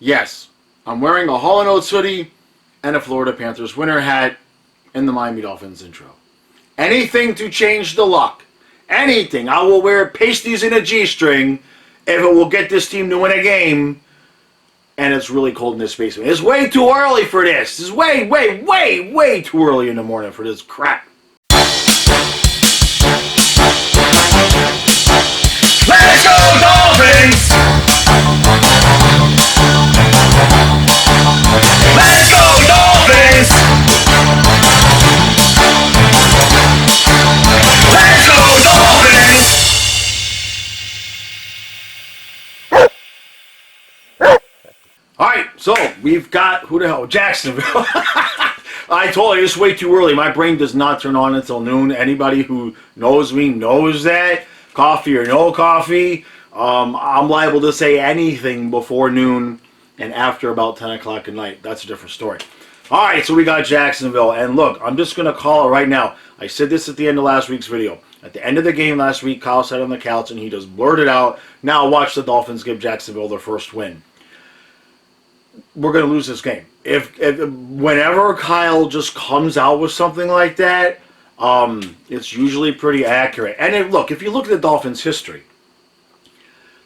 Yes, I'm wearing a Hall & Oates hoodie and a Florida Panthers winter hat in the Miami Dolphins intro. Anything to change the luck. Anything. I will wear pasties in a G-string if it will get this team to win a game. And it's really cold in this basement. It's way too early for this. It's way too early in the morning for this crap. Let's go Dolphins! Let's go Dolphins! Let's go Dolphins! Alright, so we've got, who the hell? Jacksonville. I told you, it's way too early. My brain does not turn on until noon. Anybody who knows me knows that. Coffee or no coffee, I'm liable to say anything before noon and after about 10 o'clock at night. That's a different story. Alright, so we got Jacksonville. And look, I'm just going to call it right now. I said this at the end of last week's video. At the end of the game last week, Kyle sat on the couch and he just blurted out, now watch the Dolphins give Jacksonville their first win. We're going to lose this game. If whenever Kyle just comes out with something like that, it's usually pretty accurate. And look, if you look at the Dolphins' history,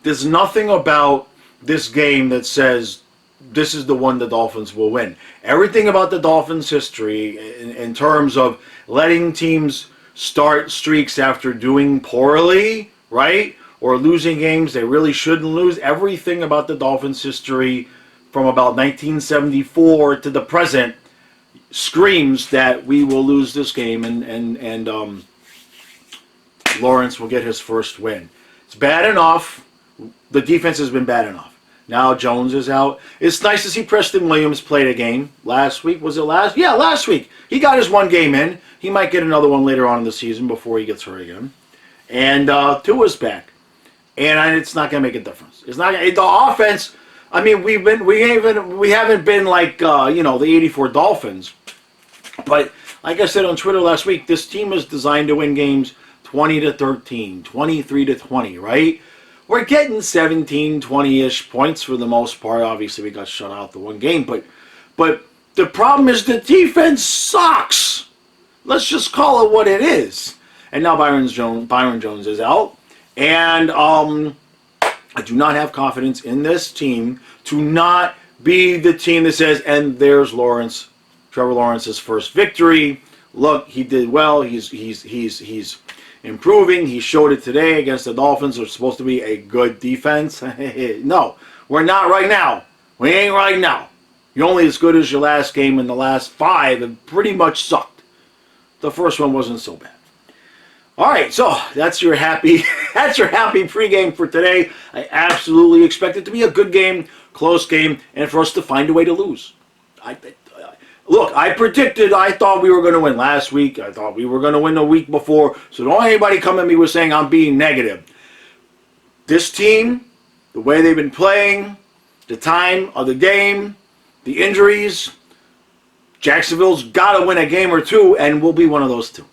there's nothing about this game that says this is the one the Dolphins will win. Everything about the Dolphins' history, in terms of letting teams start streaks after doing poorly, right, or losing games they really shouldn't lose, everything about the Dolphins' history from about 1974 to the present screams that we will lose this game and Lawrence will get his first win. It's bad enough. The defense has been bad enough. Now Jones is out. It's nice to see Preston Williams play the game. Last week, was it last? Yeah, last week. He got his one game in. He might get another one later on in the season before he gets hurt again. And Tua's back. And it's not going to make a difference. It's not the offense. I mean, we haven't been like the '84 Dolphins, but like I said on Twitter last week, this team is designed to win games 20-13, 23-20, right? We're getting 17, 20-ish points for the most part. Obviously, we got shut out the one game, but the problem is the defense sucks. Let's just call it what it is. And now Byron Jones is out, and I do not have confidence in this team to not be the team that says, and there's Trevor Lawrence's first victory. Look, he did well. He's improving. He showed it today against the Dolphins. They're supposed to be a good defense. No, we're not right now. We ain't right now. You're only as good as your last game, and the last 5 have pretty much sucked. The first one wasn't so bad. All right, so that's your happy pregame for today. I absolutely expect it to be a good game, close game, and for us to find a way to lose. Look, I thought we were going to win last week. I thought we were going to win the week before. So don't anybody come at me with saying I'm being negative. This team, the way they've been playing, the time of the game, the injuries, Jacksonville's got to win a game or two, and we'll be one of those two.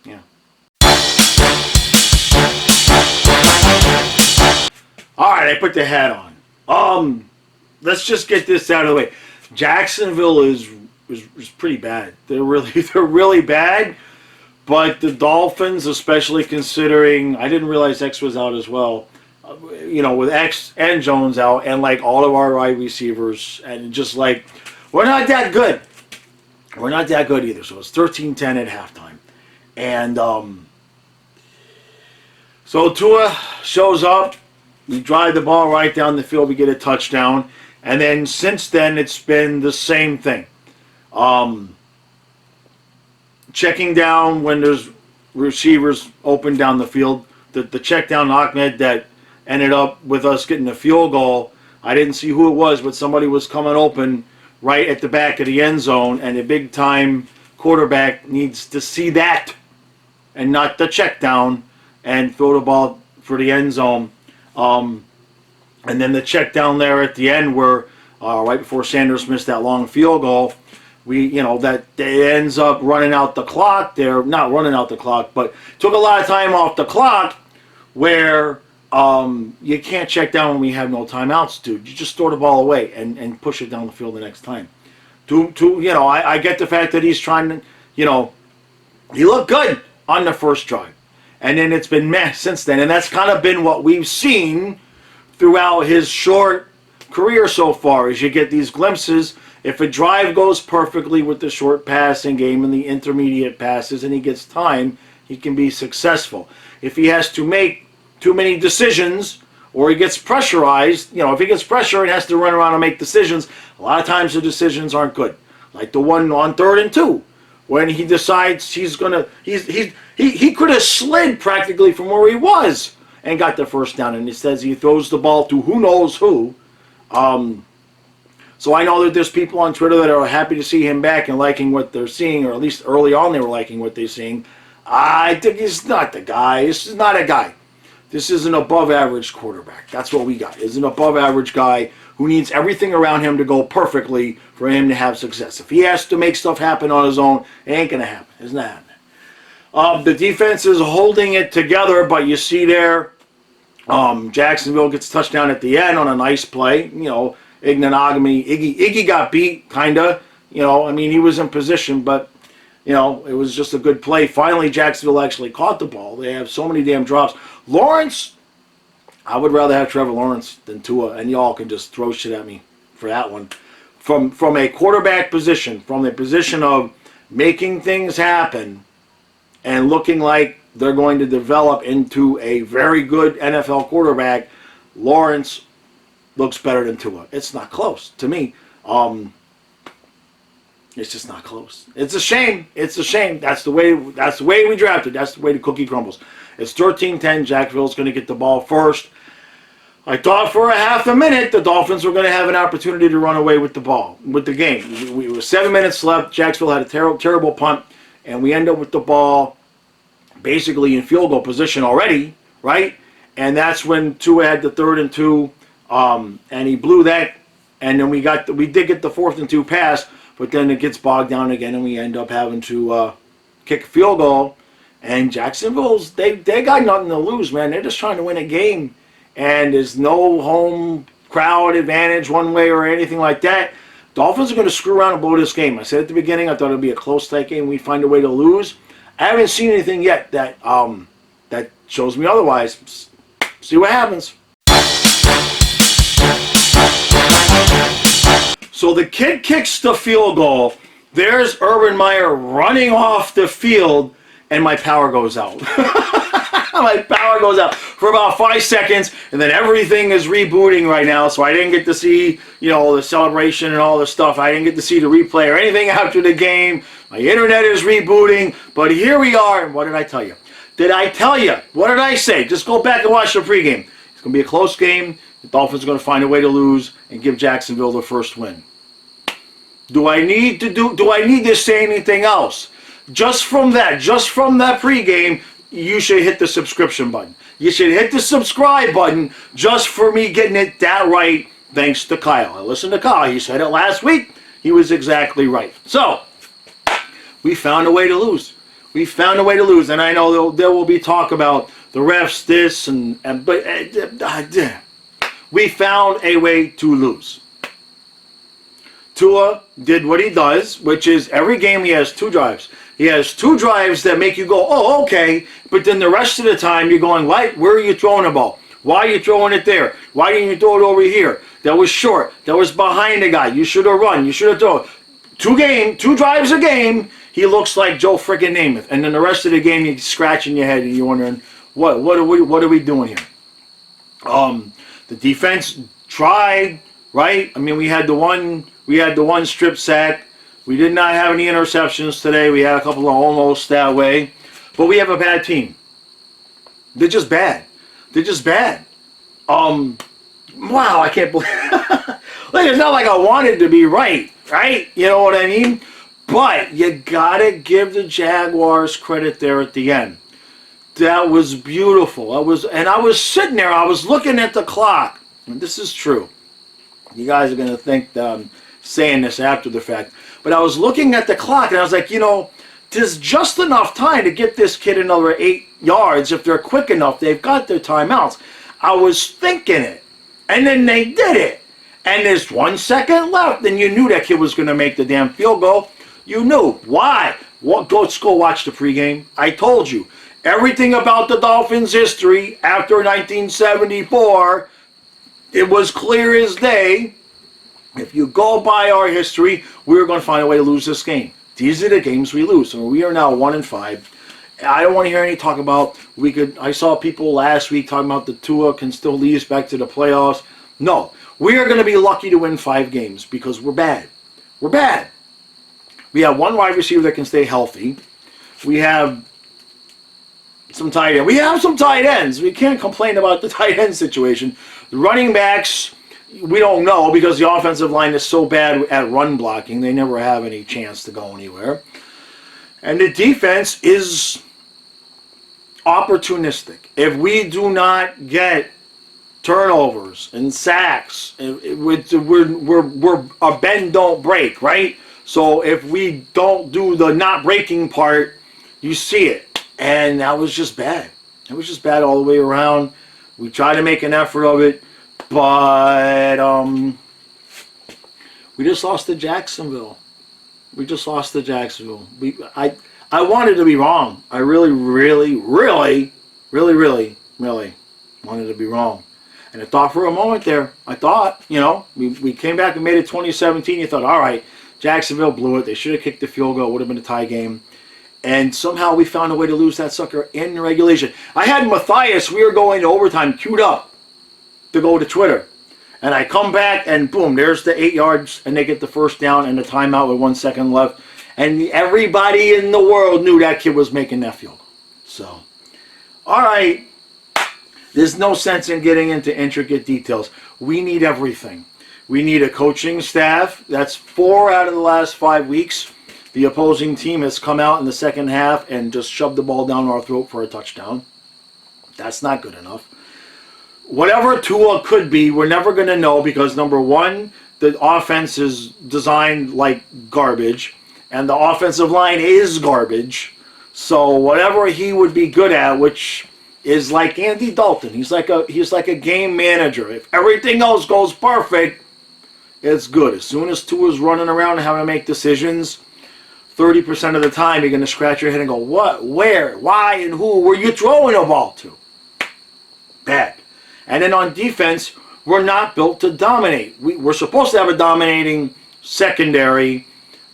Yeah. All right, I put the hat on. Let's just get this out of the way. Jacksonville is pretty bad. They're really bad. But the Dolphins, especially considering I didn't realize X was out as well. With X and Jones out, and like all of our wide receivers, and just like we're not that good. We're not that good either. So it's 13-10 at halftime. And so Tua shows up. We drive the ball right down the field. We get a touchdown. And then since then, it's been the same thing. Checking down when there's receivers open down the field. The check down Ahmed that ended up with us getting a field goal. I didn't see who it was, but somebody was coming open right at the back of the end zone. And a big-time quarterback needs to see that and not the check down and throw the ball for the end zone. And then the check down there at the end where right before Sanders missed that long field goal, that ends up running out the clock there. Not running out the clock, but took a lot of time off the clock where You can't check down when we have no timeouts, dude. You just throw the ball away and push it down the field the next time. I get the fact that he's trying to, he looked good on the first drive. And then it's been meh since then. And that's kind of been what we've seen throughout his short career so far, is you get these glimpses. If a drive goes perfectly with the short passing game and the intermediate passes and he gets time, he can be successful. If he has to make too many decisions or he gets pressurized, if he gets pressure and has to run around and make decisions, a lot of times the decisions aren't good. Like the one on 3rd and 2, when he decides he could have slid practically from where he was and got the first down, and he says he throws the ball to who knows who. So I know that there's people on Twitter that are happy to see him back and liking what they're seeing, or at least early on they were liking what they're seeing. I think he's not the guy. This is not a guy. This is an above-average quarterback. That's what we got. Is an above-average guy who needs everything around him to go perfectly for him to have success. If he has to make stuff happen on his own, it ain't going to happen. It's not happening. The defense is holding it together, but you see there, Jacksonville gets a touchdown at the end on a nice play. Iggy got beat, kind of. He was in position, but, it was just a good play. Finally, Jacksonville actually caught the ball. They have so many damn drops. Lawrence, I would rather have Trevor Lawrence than Tua, and y'all can just throw shit at me for that one. From a quarterback position, from the position of making things happen and looking like they're going to develop into a very good NFL quarterback, Lawrence looks better than Tua. It's not close to me. It's just not close. It's a shame. It's a shame. That's the way we drafted. That's the way the cookie crumbles. It's 13-10. Jacksonville's going to get the ball first. I thought for a half a minute the Dolphins were going to have an opportunity to run away with the game. We were 7 minutes left. Jacksonville had a terrible punt, and we end up with the ball basically in field goal position already, right? And that's when Tua had the 3rd and 2, and he blew that. And then we did get the 4th and 2 pass, but then it gets bogged down again, and we end up having to kick a field goal. And Jacksonville's they got nothing to lose, man. They're just trying to win a game, and there's no home crowd advantage one way or anything like that. Dolphins are going to screw around and blow this game. I said at the beginning I thought it would be a close tight game. We'd find a way to lose. I haven't seen anything yet that shows me otherwise. See what happens. So the kid kicks the field goal. There's Urban Meyer running off the field, and my power goes out. My power goes out for about 5 seconds, and then everything is rebooting right now, so I didn't get to see, the celebration and all the stuff. I didn't get to see the replay or anything after the game. My internet is rebooting, but here we are, and what did I tell you? Did I tell you? What did I say? Just go back and watch the pregame. It's going to be a close game. The Dolphins are going to find a way to lose and give Jacksonville the first win. Do I need to say anything else? Just from that pregame, you should hit the subscription button. You should hit the subscribe button just for me getting it that right, thanks to Kyle. I listened to Kyle. He said it last week. He was exactly right. So, we found a way to lose. We found a way to lose. And I know there will be talk about the refs, this, but we found a way to lose. Tua did what he does, which is every game he has 2 drives. He has 2 drives that make you go, oh, okay, but then the rest of the time you're going, why? Where are you throwing the ball? Why are you throwing it there? Why didn't you throw it over here? That was short. That was behind the guy. You should have run. You should have thrown. 2 drives a game, he looks like Joe friggin' Namath. And then the rest of the game, you're scratching your head and you're wondering, what are we doing here? The defense tried, right? I mean, we had the one strip sack. We did not have any interceptions today. We had a couple of almost that way. But we have a bad team. They're just bad. Wow, I can't believe like, it's not like I wanted to be right? You know what I mean? But you gotta give the Jaguars credit there at the end. That was beautiful. I was sitting there, I was looking at the clock. And this is true. You guys are gonna think that I'm saying this after the fact. But I was looking at the clock and I was like, there's just enough time to get this kid another 8 yards if they're quick enough. They've got their timeouts. I was thinking it. And then they did it. And there's 1 second left, and you knew that kid was going to make the damn field goal. You knew. Why? Let's go watch the pregame. I told you. Everything about the Dolphins' history after 1974, it was clear as day. If you go by our history, we're going to find a way to lose this game. These are the games we lose. So we are now 1-5. I don't want to hear any talk about I saw people last week talking about the Tua can still lead us back to the playoffs. No. We are going to be lucky to win 5 games because we're bad. We're bad. We have one wide receiver that can stay healthy. We have some tight ends. We have some tight ends. We can't complain about the tight end situation. The running backs, we don't know because the offensive line is so bad at run blocking. They never have any chance to go anywhere. And the defense is opportunistic. If we do not get turnovers and sacks, we're a bend don't break, right? So if we don't do the not breaking part, you see it. And that was just bad. It was just bad all the way around. We tried to make an effort of it, but we just lost to Jacksonville. We just lost to Jacksonville. I wanted to be wrong. I really wanted to be wrong. And I thought for a moment there, we came back and made it 2017. You thought, all right, Jacksonville blew it. They should have kicked the field goal. It would have been a tie game. And somehow we found a way to lose that sucker in regulation. I had Matthias, we were going to overtime, queued up to go to Twitter. And I come back and boom, there's the 8 yards and they get the first down and the timeout with 1 second left. And everybody in the world knew that kid was making that field goal. So, all right. There's no sense in getting into intricate details. We need everything. We need a coaching staff. That's 4 out of the last 5 weeks. The opposing team has come out in the second half and just shoved the ball down our throat for a touchdown. That's not good enough. Whatever Tua could be, we're never going to know because, number one, the offense is designed like garbage, and the offensive line is garbage. So whatever he would be good at, which is like Andy Dalton, he's like a game manager. If everything else goes perfect, it's good. As soon as Tua's running around and having to make decisions, 30% of the time you're going to scratch your head and go, what, where, why, and who were you throwing the ball to? Bad. And then on defense, we're not built to dominate. We're supposed to have a dominating secondary.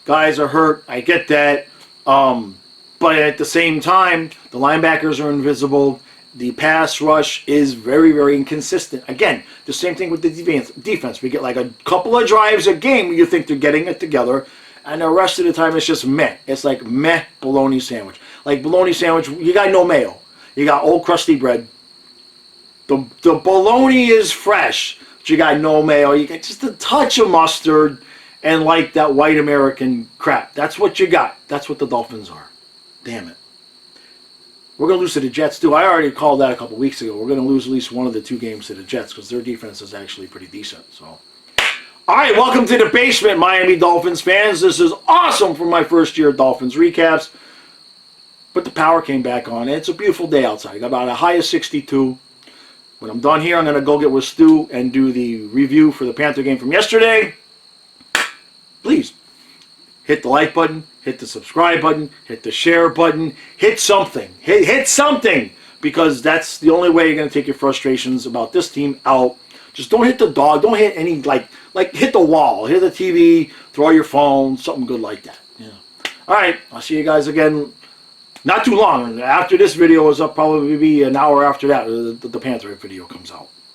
Guys are hurt. I get that. But at the same time, the linebackers are invisible. The pass rush is very, very inconsistent. Again, the same thing with the defense. We get like a couple of drives a game where you think they're getting it together, and the rest of the time it's just meh. It's like meh bologna sandwich. Like bologna sandwich, you got no mayo. You got old crusty bread. The bologna is fresh, but you got no mayo. You got just a touch of mustard and like that white American crap. That's what you got. That's what the Dolphins are. Damn it. We're going to lose to the Jets, too. I already called that a couple weeks ago. We're going to lose at least one of the 2 games to the Jets because their defense is actually pretty decent. So, all right, welcome to the basement, Miami Dolphins fans. This is awesome for my first year of Dolphins recaps. But the power came back on. It's a beautiful day outside. I got about a high of 62. When I'm done here, I'm going to go get with Stu and do the review for the Panther game from yesterday. Please hit the like button, hit the subscribe button, hit the share button, hit something. Hit something, because that's the only way you're going to take your frustrations about this team out. Just don't hit the dog. Don't hit any, like hit the wall. Hit the TV, throw your phone, something good like that. Yeah. All right, I'll see you guys again. Not too long. After this video is up, probably be an hour after that, the Panther video comes out.